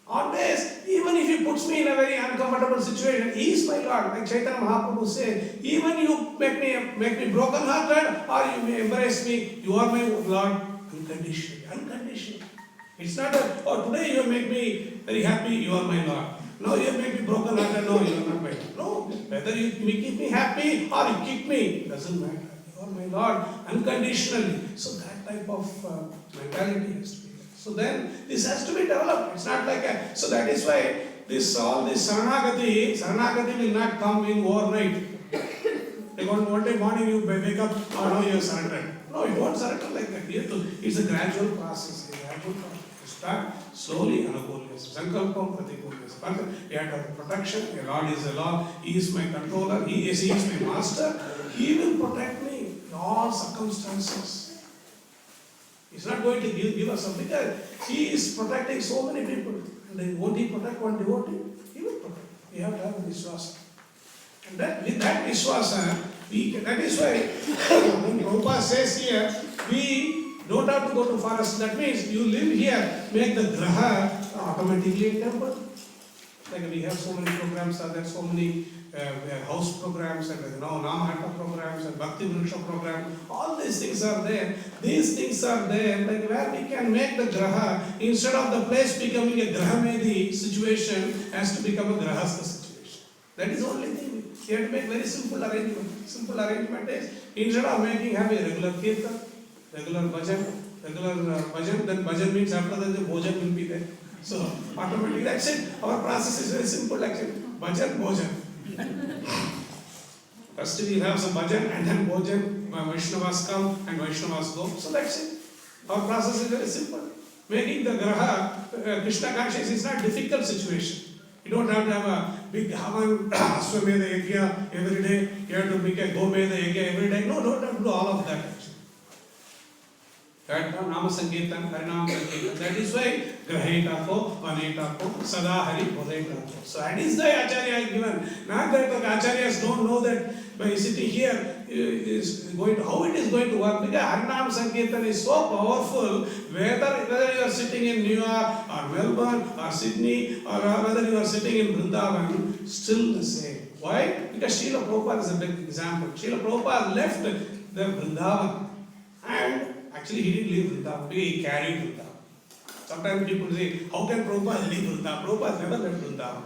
A: Always, even if he puts me in a very uncomfortable situation, he is my Lord. Like Chaitanya Mahaprabhu said, even you make me broken hearted or you may embrace me, you are my Lord unconditionally. Unconditionally. It's not that, oh, today you make me very happy, you are my Lord. No, you make me broken hearted, no, you are not my Lord. No, whether you keep me happy or you kick me, doesn't matter. You are my Lord unconditionally. So that type of mentality has to be. So then this has to be developed. It's not like a, so that is why all this Saranagati will not come in overnight. Like one day morning you wake up, oh no, you have surrendered. No, you don't surrender like that. It's a gradual process. You start slowly, Anukulyasya, Sankalpam Pratikulyasya. You have to have protection. Your Lord is the law. He is my controller. He is my master. He will protect me in all circumstances. He's not going to give us something because he is protecting so many people. And then won't he protect one devotee? He will protect. We have to have Vishwasa. And that, with that Vishwasa, that is why when Prabhupada says here, we don't have to go to forest. That means you live here, make the graha automatically a temple. Like we have so many programs, there are so many house programs and Namahatma programs and Bhaktivedanta program. All these things are there. These things are there, like where we can make the graha instead of the place becoming a grahamedi situation, has to become a grahastha situation. That is the only thing. You have to make very simple arrangement. Simple arrangement is instead of having a regular kirtan, regular bhajan, then bhajan means after that the bhojan will be there. So automatically that's it. Our process is very simple actually. Bhajan. First we have some bhajan and then bhojan, Vaishnavas come and Vaishnavas go. So that's it. Our process is very simple. Making the graha, Krishna consciousness is not a difficult situation. You don't have to have a big Havan, Aswamedha Yajna every day. You have to make a Gomedha Yajna every day. No, don't have to do all of that actually. That Nama Sankirtan, Harinam Sankirtan. That is why Grahetako, Anetako, Sada Hari, Bodhaitako. So that is the Acharya is given. Not that the Acharyas don't know that by sitting here is going to, how it is going to work. Because Harinam Sankirtan is so powerful, whether you are sitting in New York or Melbourne or Sydney or whether you are sitting in Vrindavan, still the same. Why? Because Srila Prabhupada is a big example. Srila Prabhupada left the Vrindavan and actually he didn't leave Vrindavan, he carried Vrindavan. Sometimes people say, how can Prabhupada leave Vrindavan? Prabhupada never left Vrindavan.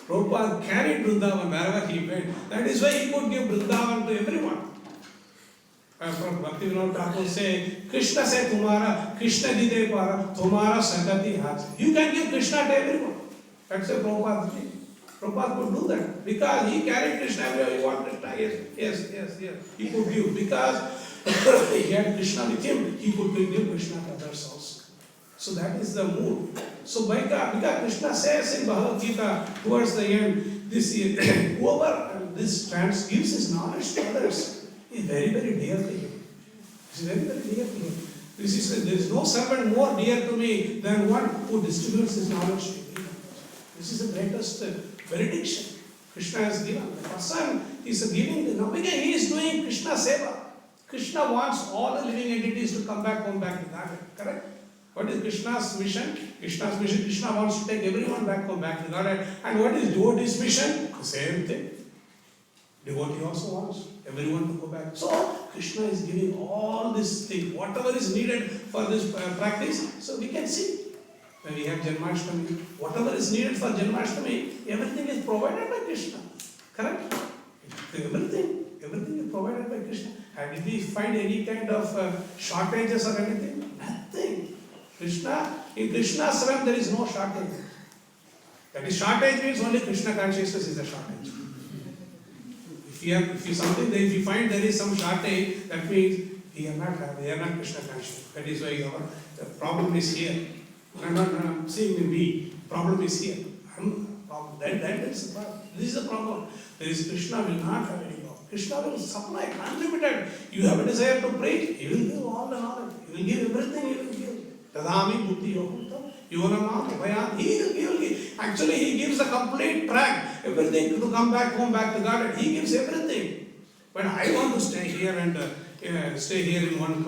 A: Prabhupada carried Vrindavan wherever he went. That is why he could give Vrindavan to everyone. From Bhaktivedanta say, Krishna say Tumara, Krishna Dide Para, Tumara Sakati Hats. You can give Krishna to everyone. That's a Prabhupada thing. Prabhupada could do that because he carried Krishna everywhere. He wanted Krishna. Yes. He could give because he had Krishna with him. He could give Krishna to others also. So that is the mood. So because Krishna says in Bhagavad Gita towards the end, whoever this gives his knowledge to others is very, very dear to him. It's very, very dear to him. There is no servant more dear to me than one who distributes his knowledge to me. This is the greatest benediction Krishna has given. The person is giving, because he is doing Krishna seva. Krishna wants all the living entities to come back to Godhead. Correct? What is Krishna's mission? Krishna wants to take everyone back to Godhead. And what is devotee's mission? The same thing. Devotee also wants everyone to go back. So Krishna is giving all this thing, whatever is needed for this practice. So we can see When we have Janmashtami, whatever is needed for Janmashtami, everything is provided by Krishna. Correct? Everything is provided by Krishna. And did we find any kind of shortages or anything? Nothing. In Krishna's realm there is no shortage. That is, shortage means only Krishna consciousness is a shortage. If you find there is some shortage, that means we are not Krishna conscious. That is why the problem is here. I'm not seeing in me. Problem is here. That is the problem. This is the problem. There is Krishna will not have any problem. Krishna will supply unlimited. You have a desire to preach, He will give all the knowledge. He will give everything. He will give. Tadami buddhi yogutam yonamam ubhayam. He will give. Actually, He gives the complete track. Everything to come back home, back to God. He gives everything. But I want to stay here and stay here in one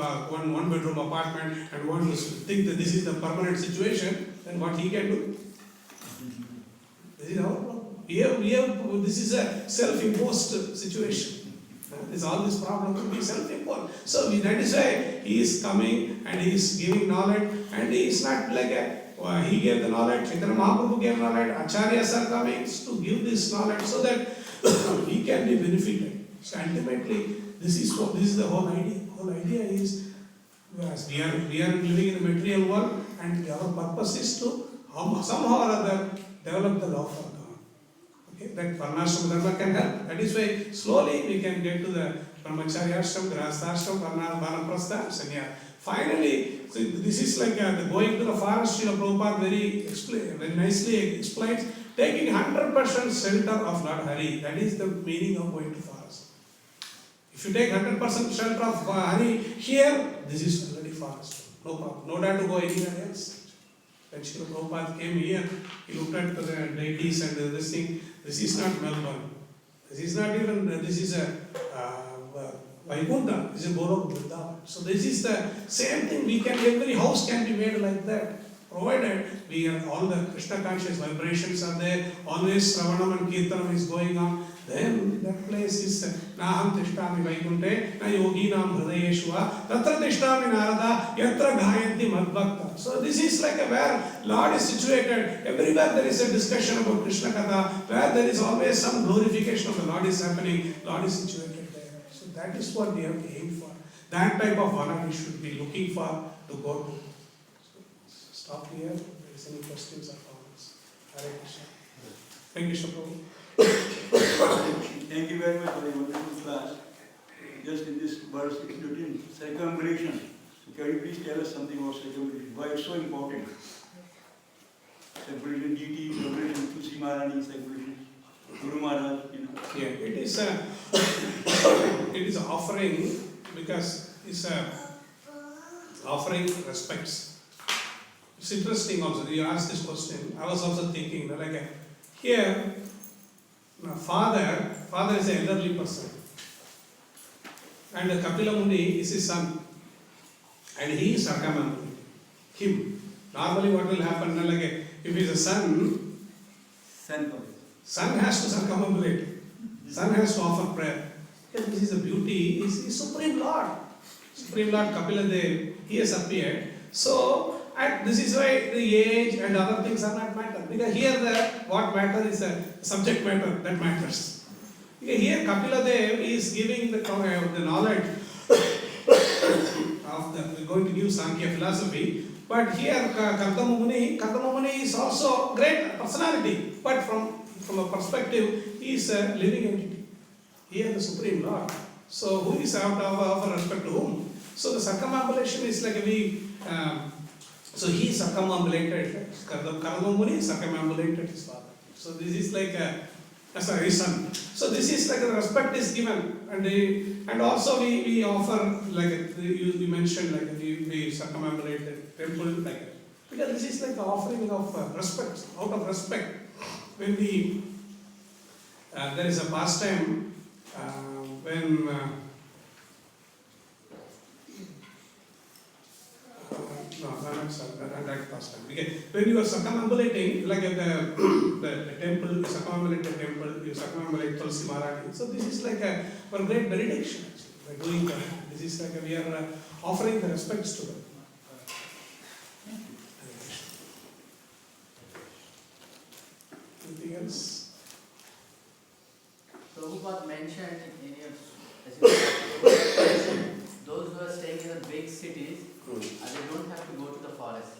A: bedroom apartment and want to think that this is the permanent situation, then what he can do? This is our problem. This is a self-imposed situation. This all this problem will be self-imposed. So that is why he is coming and he is giving knowledge, and he is not like he gave the knowledge, Chaitanya Mahaprabhu gave knowledge, Acharyas are coming to give this knowledge so that we can be benefited. So ultimately, this is the whole idea. The whole idea is, as we are living in the material world, and our purpose is to somehow or other develop the love for God. Okay, that Varnashram Dharma can help. That is why slowly we can get to the Brahmacharya Ashram, Grahastha Ashram, Vanaprastha, Sanya. Finally, so this is like the going to the forest. Srila Prabhupada very nicely explains, taking 100% shelter of Lord Hare. That is the meaning of going to forest. If you take 100% shelter of Hare here, this is already forest. No problem. No need to go anywhere else. When Srila Prabhupada came here, he looked at the deities and this thing. This is not Melbourne. This is not even, this is a Vaikuntha. This is a Golok Vrindavan. So this is the same thing. Every house can be made like that. Provided all the Krishna conscious vibrations are there, always Sravanam and Kirtanam is going on, then that place is Naham Tishtami Vaikunte, Na Yoginam Hridayeshva, Tatra Tishtami Narada, Yatra Ghayanti Madbhakta. So this is like where Lord is situated. Everywhere there is a discussion about Krishna Katha, where there is always some glorification of the Lord is happening, Lord is situated there. So that is what we have to aim for. That type of vana we should be looking for to go to. Stop here. If there is any questions or comments. Hare Krishna. Thank you, Prabhu.
C: Thank you very much for the wonderful class. Just in this verse 15, circumambulation. So can you please tell us something about circumambulation? Why it's so important? Circumambulation, DT, circumambulation, Tulsi Maharani, circumambulation, Guru Maharaj,
A: Yeah, it is offering, because it's offering respects. It's interesting also, you asked this question. I was also thinking, here, father is an elderly person, and Kapila Muni is his son, and he is circumambulating him. Normally what will happen, if he is a son has to circumambulate, son has to offer prayer. Because this is the beauty, is Supreme Lord. Supreme Lord Kapila Dev, he has appeared. So, and this is why the age and other things are not matter. Because here what matter is the subject matter that matters. Because here Kapila Dev is giving the knowledge of we're going to give Sankhya philosophy. But here Kartama Muni is also great personality. But from a perspective, he is a living entity. Here the Supreme Lord. So who is out of respect to whom? So the circumambulation is like so he circumambulated, Karuṇānidhi Muni circumambulated his father. So this is like his son. So this is like the respect is given, and also we offer, like you mentioned, like we circumambulate the temple, because this is like the offering of respect, out of respect. When there is a pastime when that pastime. When you are circumambulating, like the temple, you circumambulate the temple, you circumambulate Tulsi Maharani. So this is like for great benediction. By doing that, this is like we are offering the respects to them. else?
D: Prabhupada mentioned in your those who are staying in the big cities, they don't have to go to the forest.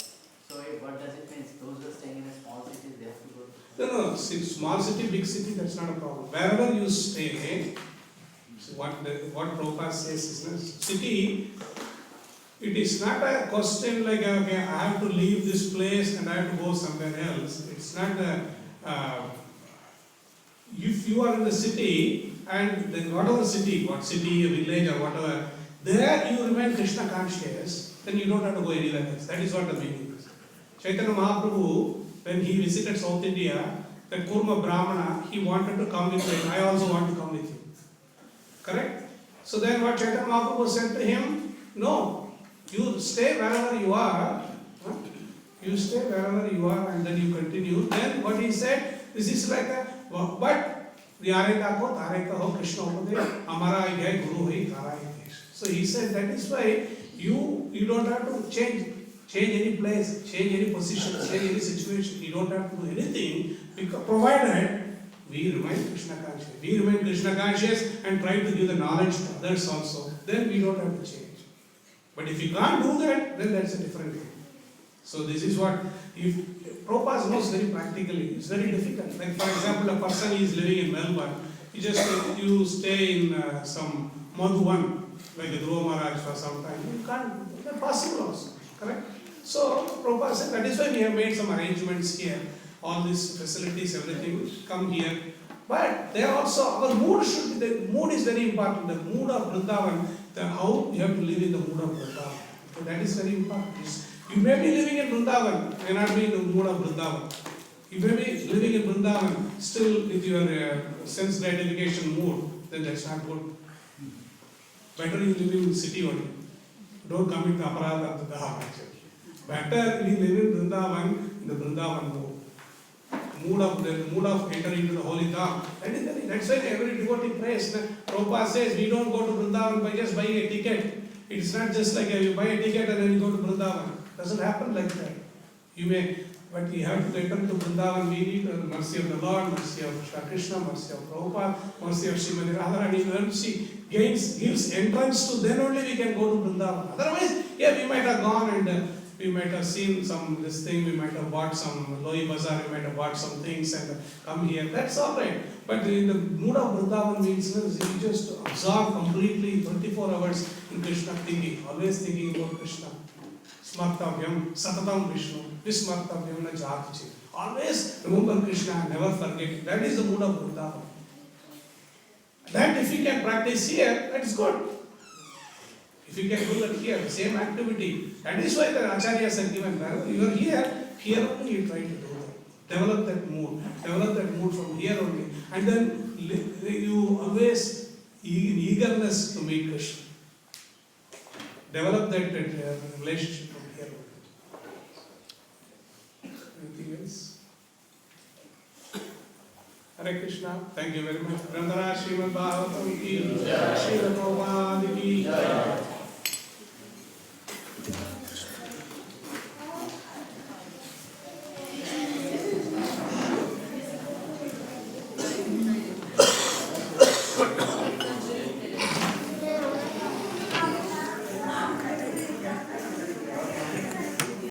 D: So what does it mean? Those who are staying in a small cities, they have to go to
A: No, small city, big city, that's not a problem. Wherever you stay, what Prabhupada says is that city, it is not a question like, okay, I have to leave this place and I have to go somewhere else. It's not if you are in the city and then whatever city, what city, a village or whatever, there you remain Krishna conscious, then you don't have to go anywhere else. That is what the meaning is. Chaitanya Mahaprabhu, when he visited South India, that Kurma Brahmana, he wanted to come with him. I also want to come with you. Correct? So then what Chaitanya Mahaprabhu said to him, no, you stay wherever you are. Huh? You stay wherever you are and then you continue. Then what he said, this is like a, but Yare Tako, Tare Kaho, Krishna Upade, Amara Gai Guru Hai Karai Desh. So he said that is why you don't have to change any place, change any position, change any situation. You don't have to do anything, because provided we remain Krishna conscious. We remain Krishna conscious and try to give the knowledge to others also. Then we don't have to change. But if you can't do that, then that's a different thing. So this is what, if Prabhupada knows very practically, it's very difficult. Like for example, a person is living in Melbourne, you stay in some Madhuvan, like a Dhruva Maharaj for some time. You can't, that's possible also, correct? So Prabhupada said, that is why we have made some arrangements here. All these facilities, everything come here. But there also, our mood should be, the mood is very important. The mood of Vrindavan, how you have to live in the mood of Vrindavan. So that is very important. You may be living in Vrindavan, may not be in the mood of Vrindavan. You may be living in Vrindavan, still with your sense gratification mood, then that's not good. Better you live in city only. Don't commit the aparadha of the Dham actually. Better we live in Vrindavan, in the Vrindavan mood. Mood of entering into the holy Dham. That's why every devotee prays. Prabhupada says we don't go to Vrindavan by just buying a ticket. It's not just like you buy a ticket and then you go to Vrindavan. It doesn't happen like that. You may, but you have to enter to Vrindavan. We need the mercy of the Lord, mercy of Krishna, mercy of Prabhupada, mercy of Śrīmad Bhāgavatam. When she gives entrance to, then only we can go to Vrindavan. Otherwise, yeah, we might have gone and we might have seen this thing, we might have bought some Loi Bazaar, we might have bought some things and come here. That's all right. But in the mood of Vrindavan means you just absorb completely 24 hours in Krishna thinking, always thinking about Krishna. Smartavyam, Satatam Vishnu, Vismartavyam na Jatichi. Always remember Krishna, never forget. That is the mood of Vrindavan. That if you can practice here, that is good. If you can do that here, the same activity. That is why the Acharyas are given. You are here only you try to do that. Develop that mood from here only. And then you always in eagerness to meet Krishna. Develop that relationship from here only. Anything else? Hare Krishna. Thank you very much. Śrīmad Bhāgavatam ki Jai. Śrīmad Karuṇānidhi Kṛṣṇa Dāsa.